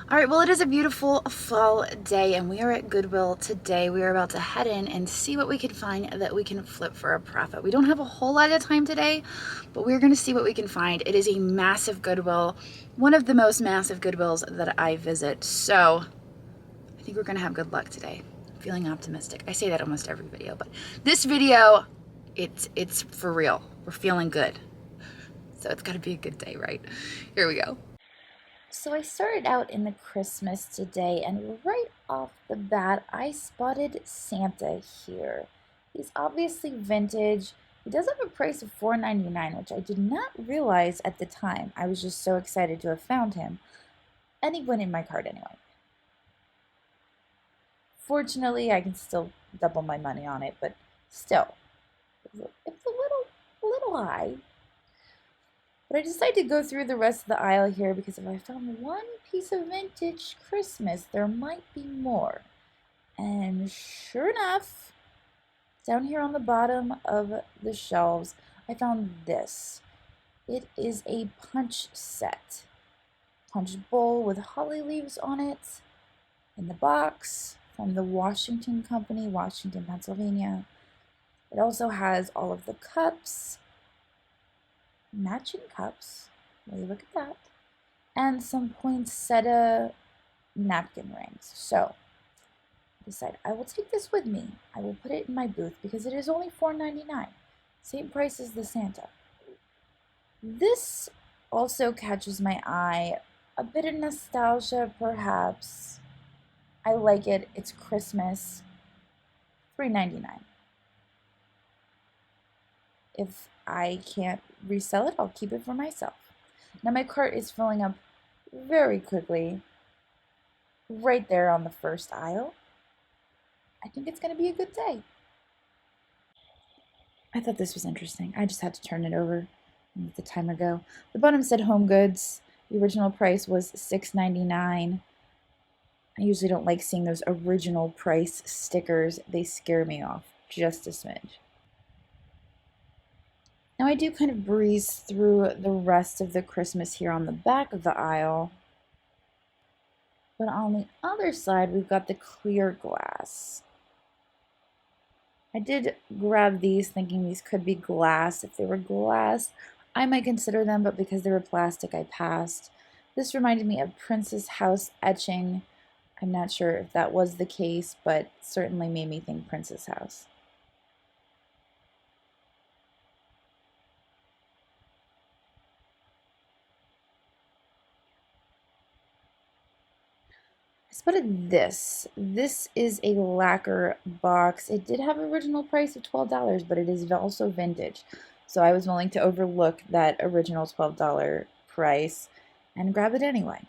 All right, well, it is a beautiful fall day, and we are at Goodwill today. We are about to head in and see what we can find that we can flip for a profit. We don't have a whole lot of time today, but we're going to see what we can find. It is a massive Goodwill, one of the most massive Goodwills that I visit. So I think we're going to have good luck today. I'm feeling optimistic. I say that almost every video, but this video, it's for real. We're feeling good. So it's got to be a good day, right? Here we go. So I started out in the Christmas today, and right off the bat, I spotted Santa here. He's obviously vintage. He does have a price of $4.99, which I did not realize at the time. I was just so excited to have found him. And he went in my cart anyway. Fortunately, I can still double my money on it, but still, it's a little high. But I decided to go through the rest of the aisle here because if I found one piece of vintage Christmas, there might be more. And sure enough, down here on the bottom of the shelves, I found this. It is a punch set. Punch bowl with holly leaves on it in the box from the Washington Company, Washington, Pennsylvania. It also has all of the cups, matching cups, will you look at that, and some poinsettia napkin rings. So I decided I will take this with me. I will put it in my booth because it is only $4.99, same price as the Santa. This also catches my eye, a bit of nostalgia perhaps. I like it, it's Christmas, $3.99. If I can't resell it, I'll keep it for myself. Now my cart is filling up very quickly, right there on the first aisle. I think it's going to be a good day. I thought this was interesting. I just had to turn it over and let the timer go. The bottom said Home Goods. The original price was $6.99. I usually don't like seeing those original price stickers. They scare me off just a smidge. Now I do kind of breeze through the rest of the Christmas here on the back of the aisle. But on the other side, we've got the clear glass. I did grab these thinking these could be glass. If they were glass, I might consider them, but because they were plastic, I passed. This reminded me of Princess House etching. I'm not sure if that was the case, but certainly made me think Princess House. I spotted this. This is a Lacquer Box. It did have an original price of $12, but it is also vintage. So I was willing to overlook that original $12 price and grab it anyway.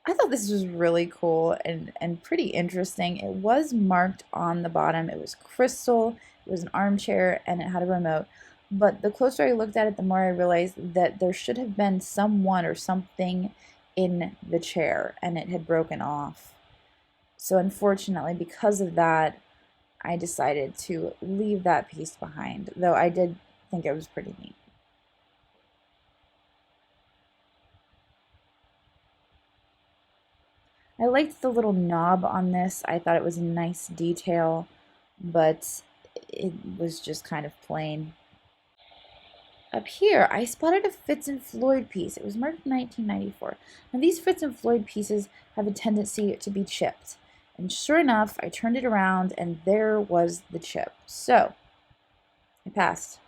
I thought this was really cool and pretty interesting. It was marked on the bottom. It was crystal, it was an armchair, and it had a remote. But the closer I looked at it, the more I realized that there should have been someone or something in the chair, and it had broken off. So unfortunately, because of that, I decided to leave that piece behind, though I did think it was pretty neat. I liked the little knob on this. I thought it was a nice detail, but it was just kind of plain. Up here, I spotted a Fitz and Floyd piece. It was marked 1994. Now, these Fitz and Floyd pieces have a tendency to be chipped. And sure enough, I turned it around and there was the chip. So, I passed.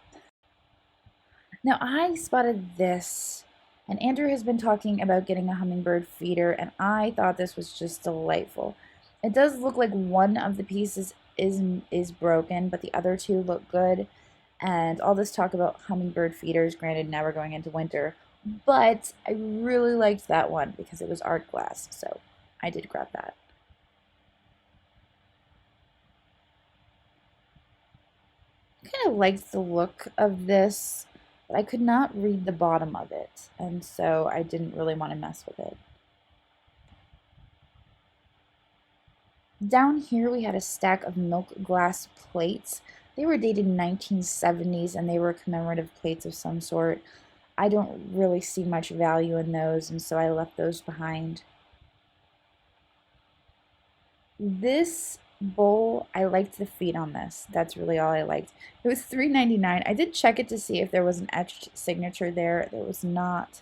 Now, I spotted this, and Andrew has been talking about getting a Hummingbird Feeder, and I thought this was just delightful. It does look like one of the pieces is broken, but the other two look good. And all this talk about Hummingbird Feeders, granted now we're going into winter, but I really liked that one because it was art glass, so I did grab that. I kind of liked the look of this, but I could not read the bottom of it, and so I didn't really want to mess with it. Down here we had a stack of milk glass plates. They were dated in 1970s and they were commemorative plates of some sort. I don't really see much value in those, and so I left those behind. This bowl, I liked the feet on this. That's really all I liked. It was $3.99. I did check it to see if there was an etched signature there. There was not.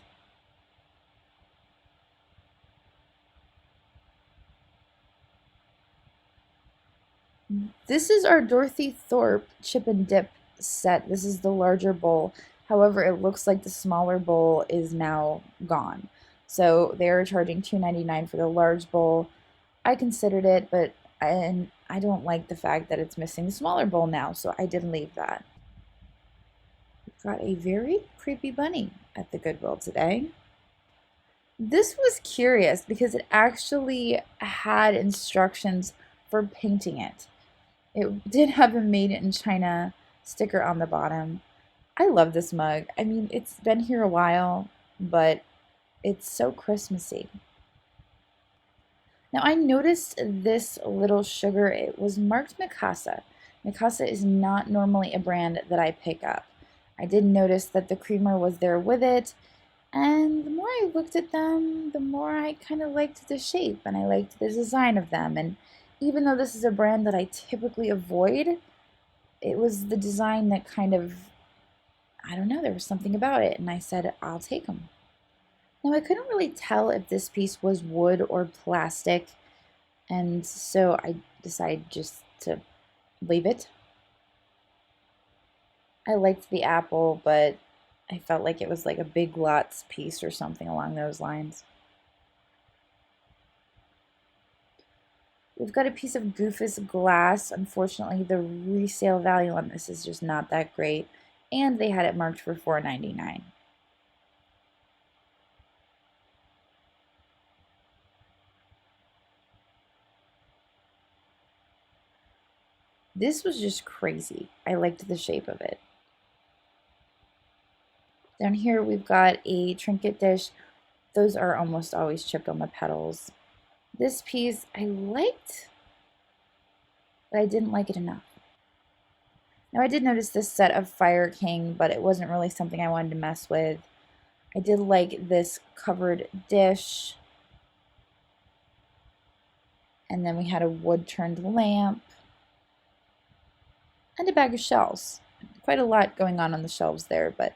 This is our Dorothy Thorpe chip and dip set. This is the larger bowl. However, it looks like the smaller bowl is now gone. So they're charging $2.99 for the large bowl. I considered it, but I don't like the fact that it's missing the smaller bowl now, so I did leave that. We've got a very creepy bunny at the Goodwill today. This was curious because it actually had instructions for painting it. It did have a made in China sticker on the bottom. I love this mug. I mean, it's been here a while, but it's so Christmassy. Now I noticed this little sugar, it was marked Mikasa. Mikasa is not normally a brand that I pick up. I did notice that the creamer was there with it, and the more I looked at them, the more I kind of liked the shape and I liked the design of them. And even though this is a brand that I typically avoid, it was the design that kind of, I don't know, there was something about it, and I said, I'll take them. Now I couldn't really tell if this piece was wood or plastic, and so I decided just to leave it. I liked the apple, but I felt like it was like a Big Lots piece or something along those lines. We've got a piece of Goofus glass. Unfortunately, the resale value on this is just not that great, and they had it marked for $4.99. This was just crazy. I liked the shape of it. Down here we've got a trinket dish. Those are almost always chipped on the petals. This piece I liked, but I didn't like it enough. Now I did notice this set of Fire King, but it wasn't really something I wanted to mess with. I did like this covered dish. And then we had a wood-turned lamp and a bag of shells. Quite a lot going on the shelves there, but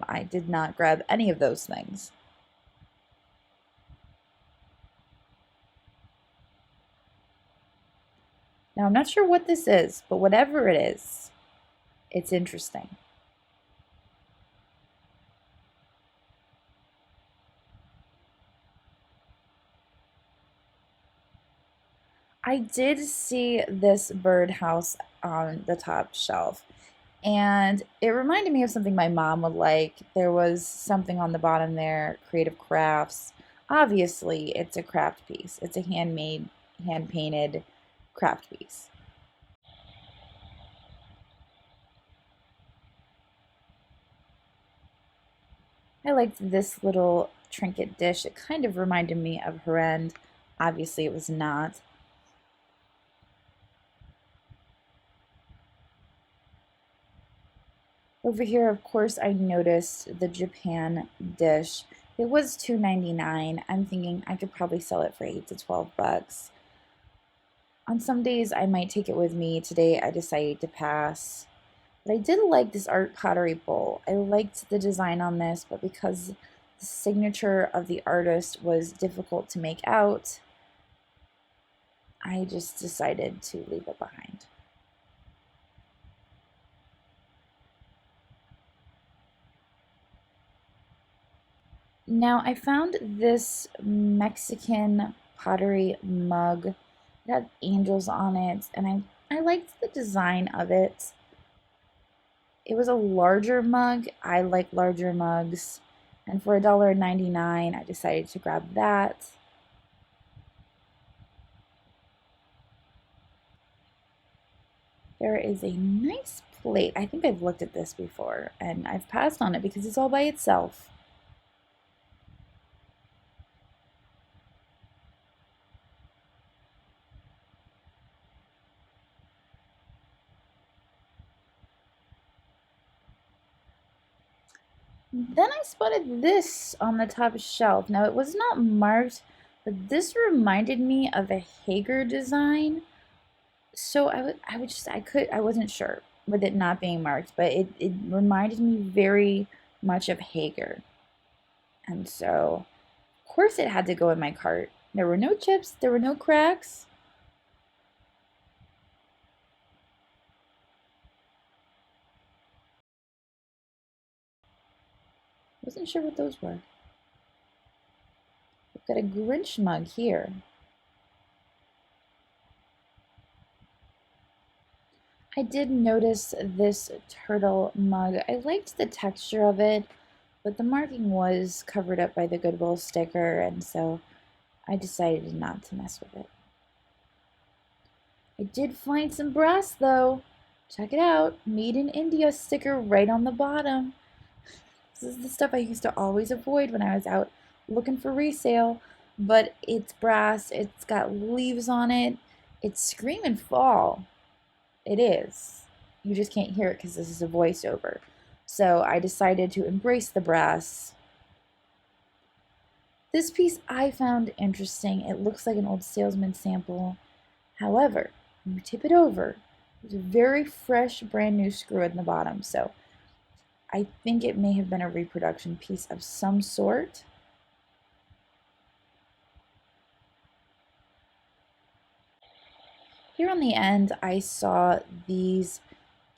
I did not grab any of those things. Now I'm not sure what this is, but whatever it is, it's interesting. I did see this birdhouse on the top shelf, and it reminded me of something my mom would like. There was something on the bottom there, creative crafts. Obviously, it's a craft piece. It's a handmade, hand-painted craft piece. I liked this little trinket dish. It kind of reminded me of her end. Obviously, it was not. Over here, of course, I noticed the Japan dish. It was $2.99. I'm thinking I could probably sell it for 8 to 12 bucks. On some days, I might take it with me. Today, I decided to pass. But I did like this art pottery bowl. I liked the design on this, but because the signature of the artist was difficult to make out, I just decided to leave it behind. Now I found this Mexican pottery mug. It had angels on it, and I liked the design of it. It was a larger mug. I like larger mugs. And for $1.99, I decided to grab that. There is a nice plate. I think I've looked at this before, and I've passed on it because it's all by itself. Then I spotted this on the top shelf. Now it was not marked, but this reminded me of a Hager design. So I wasn't sure with it not being marked, but it reminded me very much of Hager. And so, of course, it had to go in my cart. There were no chips, there were no cracks. Wasn't sure what those were. We've got a Grinch mug here. I did notice this turtle mug. I liked the texture of it, but the marking was covered up by the Goodwill sticker, and so I decided not to mess with it. I did find some brass though. Check it out. Made in India sticker right on the bottom. This is the stuff I used to always avoid when I was out looking for resale, but it's brass. It's got leaves on it. It's screaming fall. It is. You just can't hear it because this is a voiceover. So I decided to embrace the brass. This piece I found interesting. It looks like an old salesman sample. However, when you tip it over, there's a very fresh, brand new screw in the bottom. So I think it may have been a reproduction piece of some sort. Here on the end, I saw these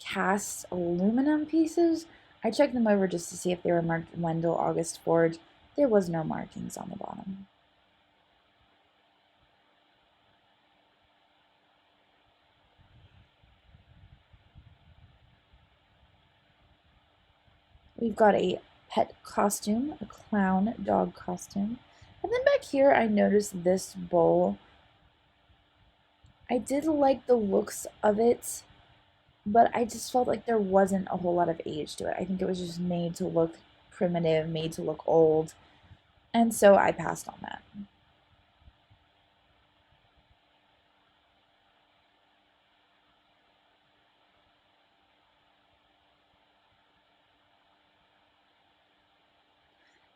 cast aluminum pieces. I checked them over just to see if they were marked Wendell August Forge. There was no markings on the bottom. We've got a pet costume, a clown dog costume. And then back here, I noticed this bowl. I did like the looks of it, but I just felt like there wasn't a whole lot of age to it. I think it was just made to look primitive, made to look old. And so I passed on that.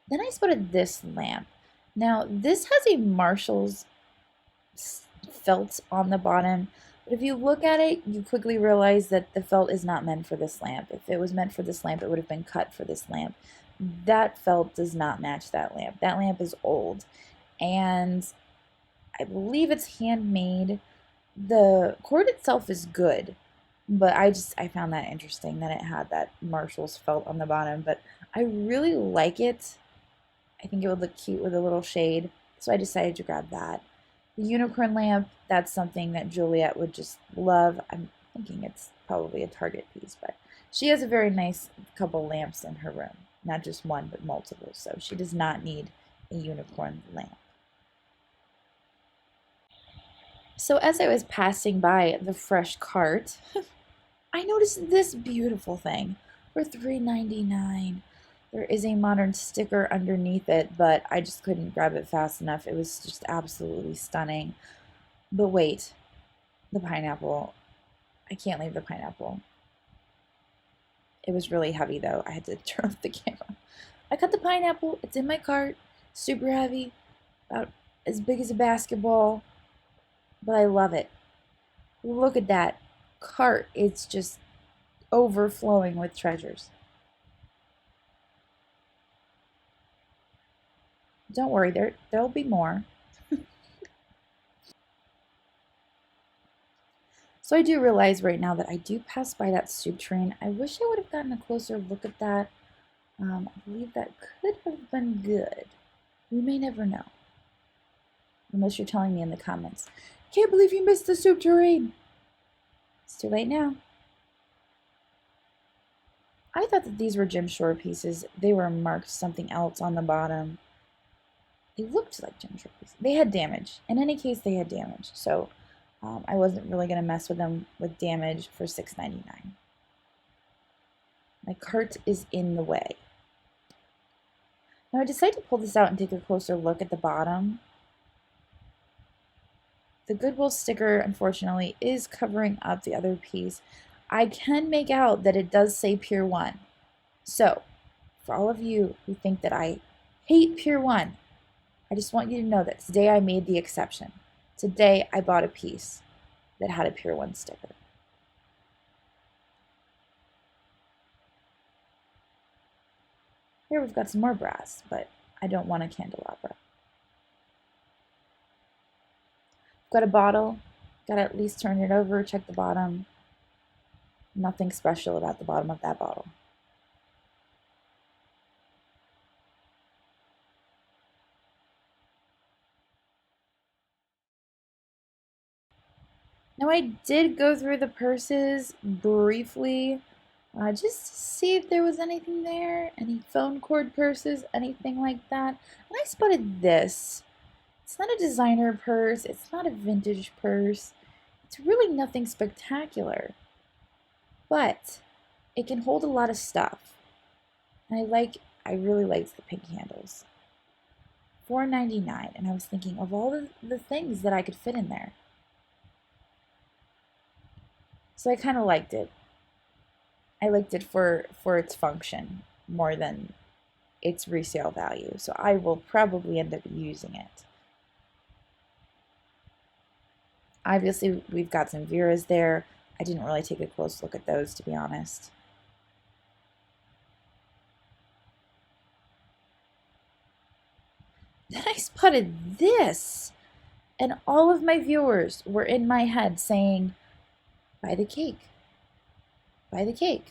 Then I spotted this lamp. Now, this has a Marshall's felt on the bottom, but if you look at it, you quickly realize that the felt is not meant for this lamp. If it was meant for this lamp, it would have been cut for this lamp. That felt does not match that lamp. That lamp is old, and I believe it's handmade. The cord itself is good, but I found that interesting that it had that Marshall's felt on the bottom, but I really like it. I think it would look cute with a little shade, so I decided to grab that. The unicorn lamp, that's something that Juliet would just love. I'm thinking it's probably a Target piece, but she has a very nice couple lamps in her room. Not just one, but multiple, so she does not need a unicorn lamp. So as I was passing by the fresh cart, I noticed this beautiful thing for $3.99. There is a modern sticker underneath it, but I just couldn't grab it fast enough. It was just absolutely stunning. But wait, the pineapple. I can't leave the pineapple. It was really heavy though. I had to turn off the camera. I cut the pineapple. It's in my cart. Super heavy. About as big as a basketball. But I love it. Look at that cart. It's just overflowing with treasures. Don't worry, there'll be more. So I do realize right now that I do pass by that soup train. I wish I would have gotten a closer look at that. I believe that could have been good. We may never know. Unless you're telling me in the comments, can't believe you missed the soup tureen. It's too late now. I thought that these were Jim Shore pieces. They were marked something else on the bottom. They looked like Jim Shore pieces. They had damage. In any case, they had damage. So I wasn't really going to mess with them with damage for $6.99. My cart is in the way. Now I decided to pull this out and take a closer look at the bottom. The Goodwill sticker, unfortunately, is covering up the other piece. I can make out that it does say Pier 1. So, For all of you who think that I hate Pier 1, I just want you to know that today I made the exception. Today I bought a piece that had a Pier 1 sticker. Here we've got some more brass, but I don't want a candelabra. Got a bottle, gotta at least turn it over, check the bottom. Nothing special about the bottom of that bottle. Now I did go through the purses briefly, just to see if there was anything there, any phone cord purses, anything like that. And I spotted this. It's not a designer purse, it's not a vintage purse. It's really nothing spectacular, but it can hold a lot of stuff. And I really liked the pink handles. $4.99, and I was thinking of all the things that I could fit in there. So I kind of liked it. I liked it for its function more than its resale value. So I will probably end up using it. Obviously, we've got some Veras there. I didn't really take a close look at those, to be honest. Then I spotted this, and all of my viewers were in my head saying, buy the cake, buy the cake,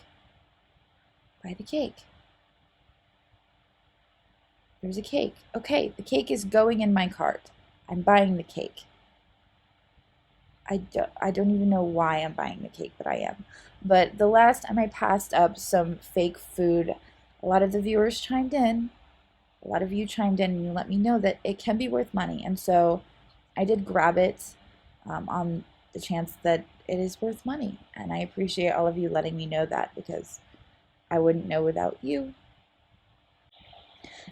buy the cake. There's a cake. Okay, the cake is going in my cart. I'm buying the cake. I don't even know why I'm buying the cake, but I am. But the last time I passed up some fake food, a lot of the viewers chimed in. A lot of you chimed in and you let me know that it can be worth money. And so I did grab it on the chance that it is worth money. And I appreciate all of you letting me know that, because I wouldn't know without you.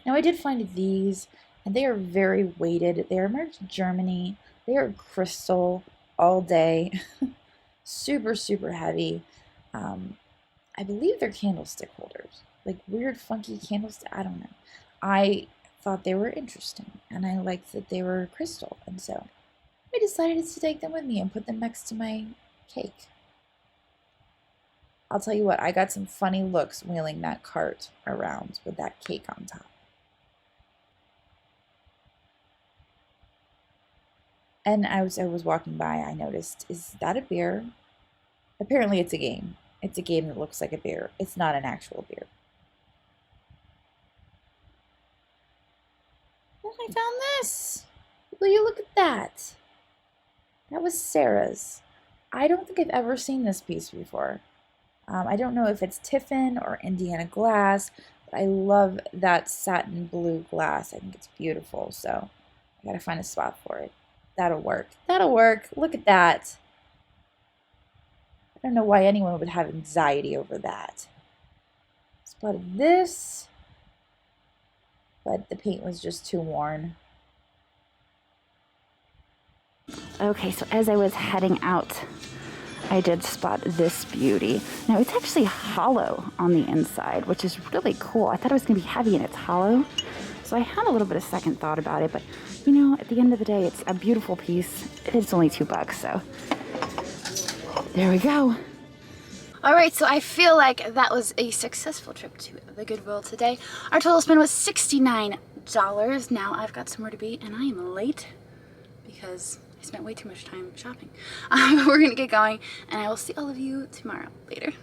Now I did find these, and they are very weighted. They are made in Germany. They are crystal all day. Super, super heavy. I believe they're candlestick holders. Like weird, funky candlestick. I don't know. I thought they were interesting, and I liked that they were crystal, and so I decided to take them with me and put them next to my cake. I'll tell you what, I got some funny looks wheeling that cart around with that cake on top. And I was walking by, I noticed, is that a beer? Apparently it's a game. It's a game that looks like a beer. It's not an actual beer. And I found this. Will you look at that? That was Sarah's. I don't think I've ever seen this piece before. I don't know if it's Tiffin or Indiana glass, but I love that satin blue glass. I think it's beautiful, so I gotta find a spot for it. That'll work. That'll work. Look at that. I don't know why anyone would have anxiety over that. Spotted this, but the paint was just too worn. Okay, so as I was heading out, I did spot this beauty. Now it's actually hollow on the inside, which is really cool. I thought it was gonna be heavy and it's hollow. So I had a little bit of second thought about it, but you know, at the end of the day, it's a beautiful piece. It's only $2, so there we go. All right, so I feel like that was a successful trip to the Goodwill today. Our total spend was $69. Now I've got somewhere to be, and I am late because I spent way too much time shopping. We're gonna get going, and I will see all of you tomorrow. Later.